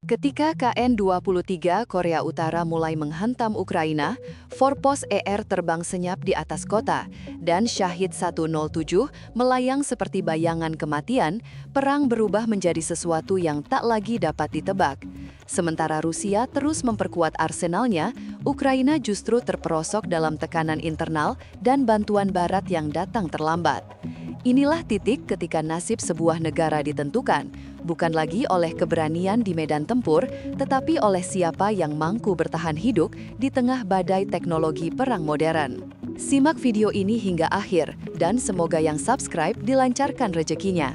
Ketika KN-23 Korea Utara mulai menghantam Ukraina, Forpos ER terbang senyap di atas kota, dan Syahid 107 melayang seperti bayangan kematian. Perang berubah menjadi sesuatu yang tak lagi dapat ditebak. Sementara Rusia terus memperkuat arsenalnya, Ukraina justru terperosok dalam tekanan internal dan bantuan Barat yang datang terlambat. Inilah titik ketika nasib sebuah negara ditentukan, bukan lagi oleh keberanian di medan tempur, tetapi oleh siapa yang mampu bertahan hidup di tengah badai teknologi perang modern. Simak video ini hingga akhir, dan semoga yang subscribe dilancarkan rezekinya.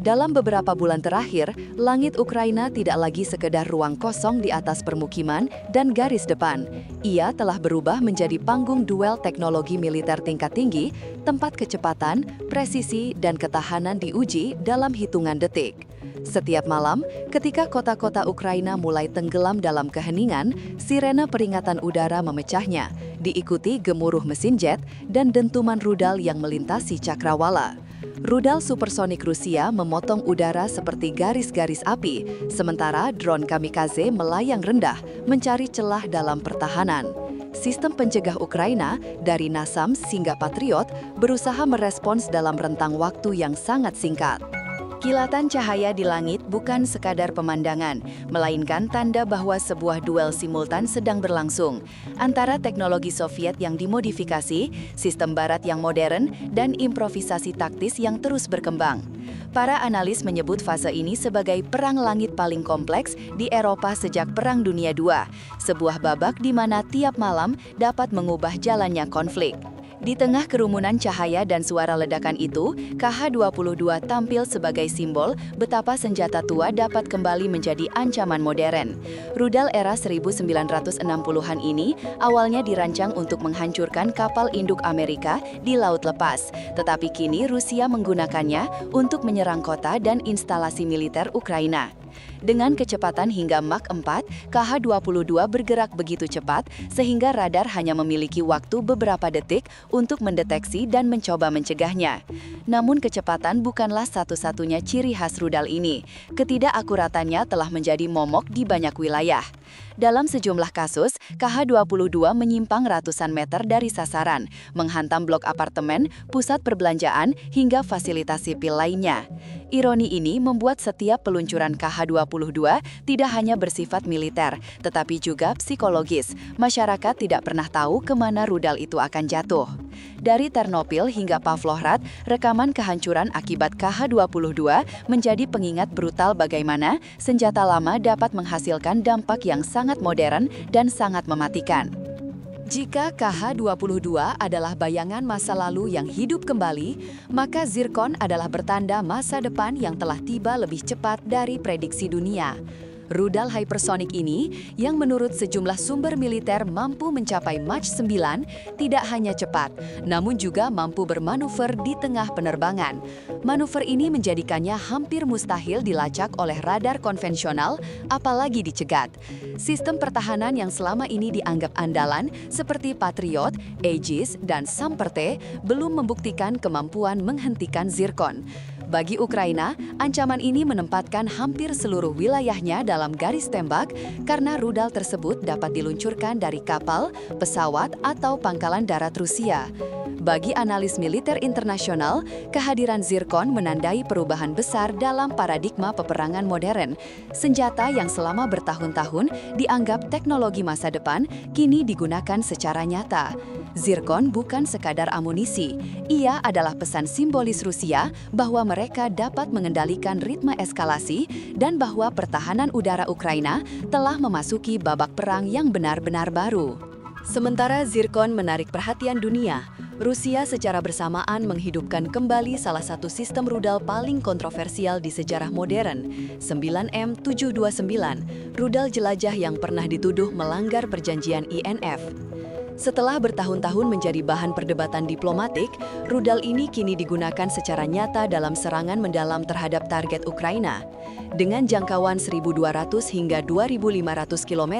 Dalam beberapa bulan terakhir, langit Ukraina tidak lagi sekedar ruang kosong di atas permukiman dan garis depan. Ia telah berubah menjadi panggung duel teknologi militer tingkat tinggi, tempat kecepatan, presisi, dan ketahanan diuji dalam hitungan detik. Setiap malam, ketika kota-kota Ukraina mulai tenggelam dalam keheningan, sirene peringatan udara memecahnya, diikuti gemuruh mesin jet dan dentuman rudal yang melintasi cakrawala. Rudal supersonik Rusia memotong udara seperti garis-garis api, sementara drone kamikaze melayang rendah, mencari celah dalam pertahanan. Sistem pencegah Ukraina, dari NASAMS hingga Patriot, berusaha merespons dalam rentang waktu yang sangat singkat. Kilatan cahaya di langit bukan sekadar pemandangan, melainkan tanda bahwa sebuah duel simultan sedang berlangsung antara teknologi Soviet yang dimodifikasi, sistem Barat yang modern, dan improvisasi taktis yang terus berkembang. Para analis menyebut fase ini sebagai perang langit paling kompleks di Eropa sejak Perang Dunia II, sebuah babak di mana tiap malam dapat mengubah jalannya konflik. Di tengah kerumunan cahaya dan suara ledakan itu, KH-22 tampil sebagai simbol betapa senjata tua dapat kembali menjadi ancaman modern. Rudal era 1960-an ini awalnya dirancang untuk menghancurkan kapal induk Amerika di Laut Lepas, tetapi kini Rusia menggunakannya untuk menyerang kota dan instalasi militer Ukraina. Dengan kecepatan hingga Mach 4, KH-22 bergerak begitu cepat sehingga radar hanya memiliki waktu beberapa detik untuk mendeteksi dan mencoba mencegahnya. Namun kecepatan bukanlah satu-satunya ciri khas rudal ini. Ketidakakuratannya telah menjadi momok di banyak wilayah. Dalam sejumlah kasus, KH-22 menyimpang ratusan meter dari sasaran, menghantam blok apartemen, pusat perbelanjaan, hingga fasilitas sipil lainnya. Ironi ini membuat setiap peluncuran KH-22 tidak hanya bersifat militer, tetapi juga psikologis. Masyarakat tidak pernah tahu kemana rudal itu akan jatuh. Dari Ternopil hingga Pavlohrad, rekaman kehancuran akibat KH-22 menjadi pengingat brutal bagaimana senjata lama dapat menghasilkan dampak yang sangat modern dan sangat mematikan. Jika KH-22 adalah bayangan masa lalu yang hidup kembali, maka Zircon adalah bertanda masa depan yang telah tiba lebih cepat dari prediksi dunia. Rudal hypersonic ini, yang menurut sejumlah sumber militer mampu mencapai Mach 9, tidak hanya cepat, namun juga mampu bermanuver di tengah penerbangan. Manuver ini menjadikannya hampir mustahil dilacak oleh radar konvensional, apalagi dicegat. Sistem pertahanan yang selama ini dianggap andalan, seperti Patriot, Aegis, dan Samperte, belum membuktikan kemampuan menghentikan Zircon. Bagi Ukraina, ancaman ini menempatkan hampir seluruh wilayahnya dalam garis tembak karena rudal tersebut dapat diluncurkan dari kapal, pesawat, atau pangkalan darat Rusia. Bagi analis militer internasional, kehadiran Zircon menandai perubahan besar dalam paradigma peperangan modern. Senjata yang selama bertahun-tahun dianggap teknologi masa depan, kini digunakan secara nyata. Zircon bukan sekadar amunisi, ia adalah pesan simbolis Rusia bahwa mereka dapat mengendalikan ritme eskalasi dan bahwa pertahanan udara Ukraina telah memasuki babak perang yang benar-benar baru. Sementara Zircon menarik perhatian dunia, Rusia secara bersamaan menghidupkan kembali salah satu sistem rudal paling kontroversial di sejarah modern, 9M729, rudal jelajah yang pernah dituduh melanggar perjanjian INF. Setelah bertahun-tahun menjadi bahan perdebatan diplomatik, rudal ini kini digunakan secara nyata dalam serangan mendalam terhadap target Ukraina. Dengan jangkauan 1.200 hingga 2.500 km,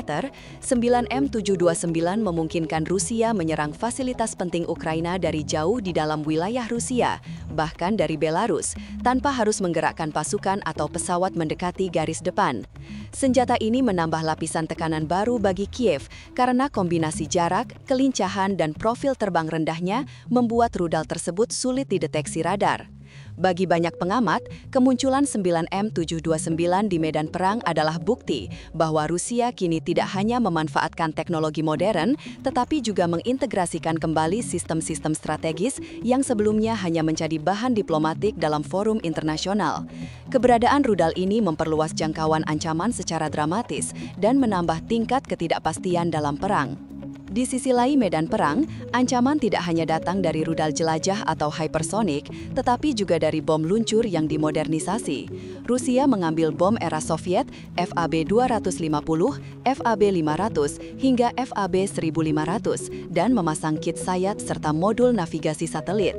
9M729 memungkinkan Rusia menyerang fasilitas penting Ukraina dari jauh di dalam wilayah Rusia, bahkan dari Belarus, tanpa harus menggerakkan pasukan atau pesawat mendekati garis depan. Senjata ini menambah lapisan tekanan baru bagi Kiev karena kombinasi jarak, kelincahan, dan profil terbang rendahnya membuat rudal tersebut sulit dideteksi radar. Bagi banyak pengamat, kemunculan 9M729 di medan perang adalah bukti bahwa Rusia kini tidak hanya memanfaatkan teknologi modern, tetapi juga mengintegrasikan kembali sistem-sistem strategis yang sebelumnya hanya menjadi bahan diplomatik dalam forum internasional. Keberadaan rudal ini memperluas jangkauan ancaman secara dramatis dan menambah tingkat ketidakpastian dalam perang. Di sisi lain medan perang, ancaman tidak hanya datang dari rudal jelajah atau hypersonic, tetapi juga dari bom luncur yang dimodernisasi. Rusia mengambil bom era Soviet FAB-250, FAB-500, hingga FAB-1500 dan memasang kit sayap serta modul navigasi satelit.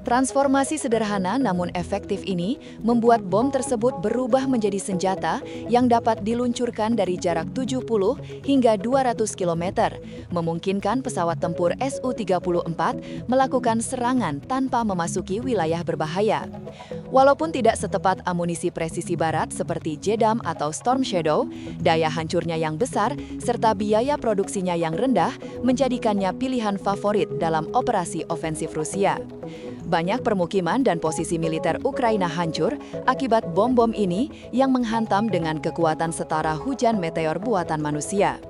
Transformasi sederhana namun efektif ini membuat bom tersebut berubah menjadi senjata yang dapat diluncurkan dari jarak 70 hingga 200 km, memungkinkan pesawat tempur Su-34 melakukan serangan tanpa memasuki wilayah berbahaya. Walaupun tidak setepat amunisi presisi barat seperti JDAM atau Storm Shadow, daya hancurnya yang besar serta biaya produksinya yang rendah menjadikannya pilihan favorit dalam operasi ofensif Rusia. Banyak permukiman dan posisi militer Ukraina hancur akibat bom-bom ini yang menghantam dengan kekuatan setara hujan meteor buatan manusia.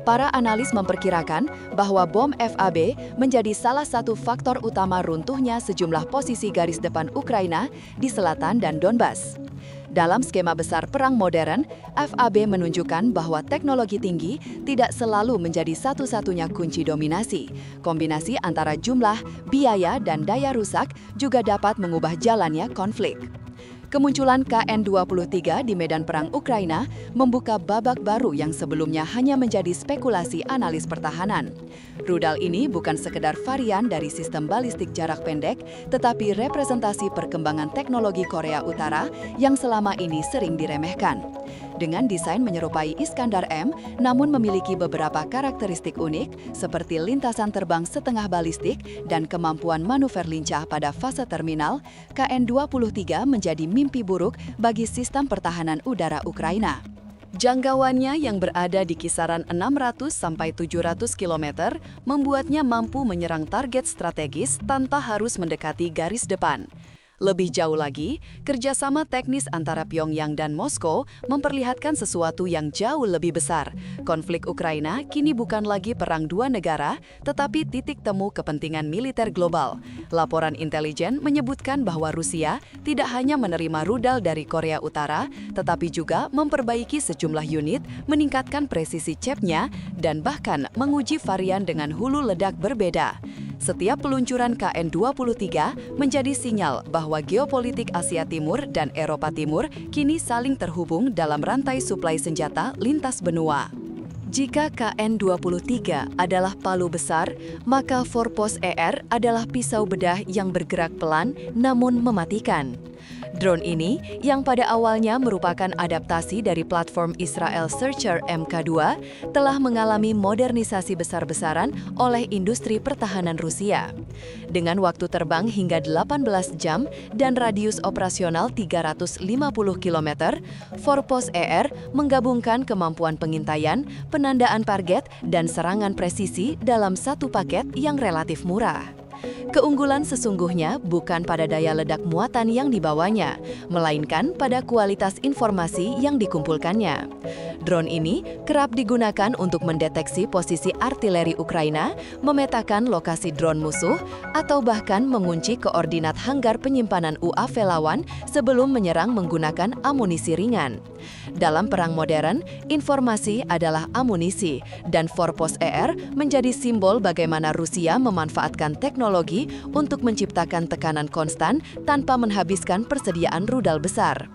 Para analis memperkirakan bahwa bom FAB menjadi salah satu faktor utama runtuhnya sejumlah posisi garis depan Ukraina di selatan dan Donbas. Dalam skema besar perang modern, FAB menunjukkan bahwa teknologi tinggi tidak selalu menjadi satu-satunya kunci dominasi. Kombinasi antara jumlah, biaya, dan daya rusak juga dapat mengubah jalannya konflik. Kemunculan KN-23 di medan perang Ukraina membuka babak baru yang sebelumnya hanya menjadi spekulasi analis pertahanan. Rudal ini bukan sekedar varian dari sistem balistik jarak pendek, tetapi representasi perkembangan teknologi Korea Utara yang selama ini sering diremehkan. Dengan desain menyerupai Iskandar-M, namun memiliki beberapa karakteristik unik seperti lintasan terbang setengah balistik dan kemampuan manuver lincah pada fase terminal, KN-23 menjadi mimpi buruk bagi sistem pertahanan udara Ukraina. Jangkauannya yang berada di kisaran 600 sampai 700 km membuatnya mampu menyerang target strategis tanpa harus mendekati garis depan. Lebih jauh lagi, kerjasama teknis antara Pyongyang dan Moskow memperlihatkan sesuatu yang jauh lebih besar. Konflik Ukraina kini bukan lagi perang dua negara, tetapi titik temu kepentingan militer global. Laporan intelijen menyebutkan bahwa Rusia tidak hanya menerima rudal dari Korea Utara, tetapi juga memperbaiki sejumlah unit, meningkatkan presisi cepnya, dan bahkan menguji varian dengan hulu ledak berbeda. Setiap peluncuran KN-23 menjadi sinyal bahwa geopolitik Asia Timur dan Eropa Timur kini saling terhubung dalam rantai suplai senjata lintas benua. Jika KN-23 adalah palu besar, maka Forpos ER adalah pisau bedah yang bergerak pelan namun mematikan. Drone ini, yang pada awalnya merupakan adaptasi dari platform Israel Searcher Mk2, telah mengalami modernisasi besar-besaran oleh industri pertahanan Rusia. Dengan waktu terbang hingga 18 jam dan radius operasional 350 km, Forpos ER menggabungkan kemampuan pengintaian, penandaan target, dan serangan presisi dalam satu paket yang relatif murah. Keunggulan sesungguhnya bukan pada daya ledak muatan yang dibawanya, melainkan pada kualitas informasi yang dikumpulkannya. Drone ini kerap digunakan untuk mendeteksi posisi artileri Ukraina, memetakan lokasi drone musuh, atau bahkan mengunci koordinat hanggar penyimpanan UAV lawan sebelum menyerang menggunakan amunisi ringan. Dalam perang modern, informasi adalah amunisi, dan Forpos ER menjadi simbol bagaimana Rusia memanfaatkan teknologi untuk menciptakan tekanan konstan tanpa menghabiskan persediaan rudal besar.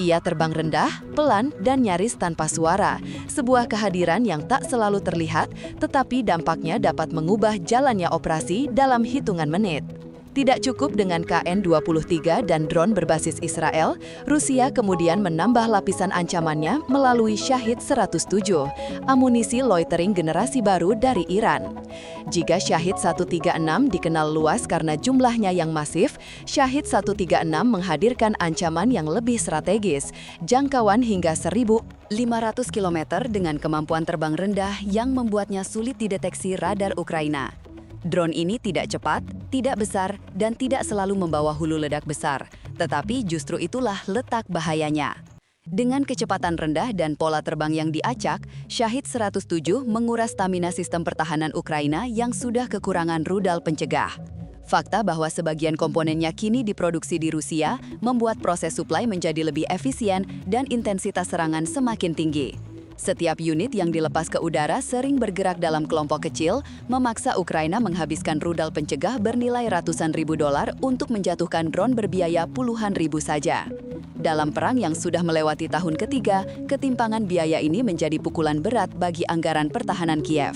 Ia terbang rendah, pelan, dan nyaris tanpa suara, sebuah kehadiran yang tak selalu terlihat, tetapi dampaknya dapat mengubah jalannya operasi dalam hitungan menit. Tidak cukup dengan KN-23 dan drone berbasis Israel, Rusia kemudian menambah lapisan ancamannya melalui Shahid-107, amunisi loitering generasi baru dari Iran. Jika Shahid-136 dikenal luas karena jumlahnya yang masif, Shahid-136 menghadirkan ancaman yang lebih strategis, jangkauan hingga 1.500 km dengan kemampuan terbang rendah yang membuatnya sulit dideteksi radar Ukraina. Drone ini tidak cepat, tidak besar, dan tidak selalu membawa hulu ledak besar, tetapi justru itulah letak bahayanya. Dengan kecepatan rendah dan pola terbang yang diacak, Shahid-107 menguras stamina sistem pertahanan Ukraina yang sudah kekurangan rudal pencegah. Fakta bahwa sebagian komponennya kini diproduksi di Rusia membuat proses suplai menjadi lebih efisien dan intensitas serangan semakin tinggi. Setiap unit yang dilepas ke udara sering bergerak dalam kelompok kecil, memaksa Ukraina menghabiskan rudal pencegah bernilai ratusan ribu dolar untuk menjatuhkan drone berbiaya puluhan ribu saja. Dalam perang yang sudah melewati tahun ketiga, ketimpangan biaya ini menjadi pukulan berat bagi anggaran pertahanan Kiev.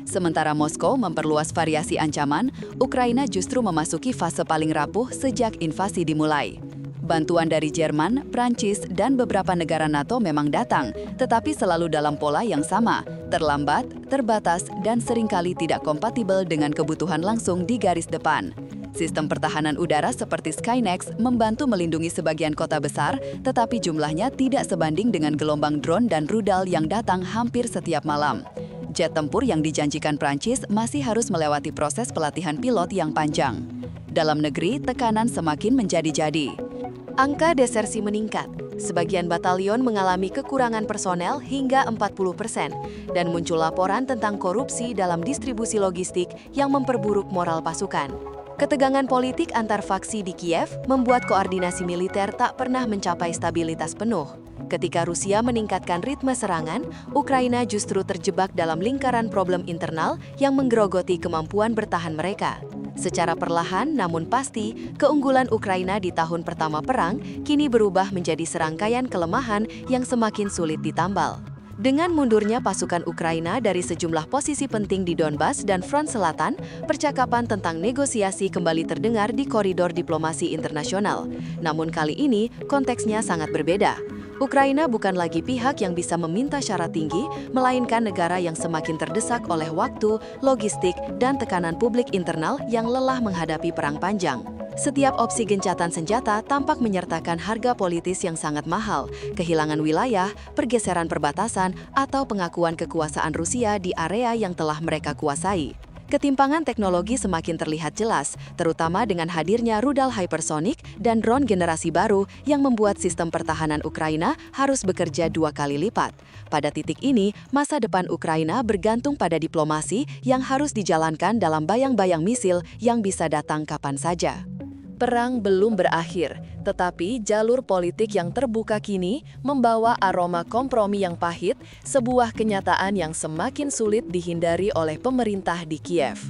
Sementara Moskow memperluas variasi ancaman, Ukraina justru memasuki fase paling rapuh sejak invasi dimulai. Bantuan dari Jerman, Prancis, dan beberapa negara NATO memang datang, tetapi selalu dalam pola yang sama, terlambat, terbatas, dan seringkali tidak kompatibel dengan kebutuhan langsung di garis depan. Sistem pertahanan udara seperti Skynex membantu melindungi sebagian kota besar, tetapi jumlahnya tidak sebanding dengan gelombang drone dan rudal yang datang hampir setiap malam. Jet tempur yang dijanjikan Prancis masih harus melewati proses pelatihan pilot yang panjang. Dalam negeri, tekanan semakin menjadi-jadi. Angka desersi meningkat. Sebagian batalion mengalami kekurangan personel hingga 40%, dan muncul laporan tentang korupsi dalam distribusi logistik yang memperburuk moral pasukan. Ketegangan politik antar faksi di Kiev membuat koordinasi militer tak pernah mencapai stabilitas penuh. Ketika Rusia meningkatkan ritme serangan, Ukraina justru terjebak dalam lingkaran problem internal yang menggerogoti kemampuan bertahan mereka. Secara perlahan namun pasti, keunggulan Ukraina di tahun pertama perang kini berubah menjadi serangkaian kelemahan yang semakin sulit ditambal. Dengan mundurnya pasukan Ukraina dari sejumlah posisi penting di Donbas dan front selatan, percakapan tentang negosiasi kembali terdengar di koridor diplomasi internasional. Namun kali ini, konteksnya sangat berbeda. Ukraina bukan lagi pihak yang bisa meminta syarat tinggi, melainkan negara yang semakin terdesak oleh waktu, logistik, dan tekanan publik internal yang lelah menghadapi perang panjang. Setiap opsi gencatan senjata tampak menyertakan harga politis yang sangat mahal, kehilangan wilayah, pergeseran perbatasan, atau pengakuan kekuasaan Rusia di area yang telah mereka kuasai. Ketimpangan teknologi semakin terlihat jelas, terutama dengan hadirnya rudal hypersonic dan drone generasi baru yang membuat sistem pertahanan Ukraina harus bekerja 2 kali lipat. Pada titik ini, masa depan Ukraina bergantung pada diplomasi yang harus dijalankan dalam bayang-bayang misil yang bisa datang kapan saja. Perang belum berakhir, tetapi jalur politik yang terbuka kini membawa aroma kompromi yang pahit, sebuah kenyataan yang semakin sulit dihindari oleh pemerintah di Kiev.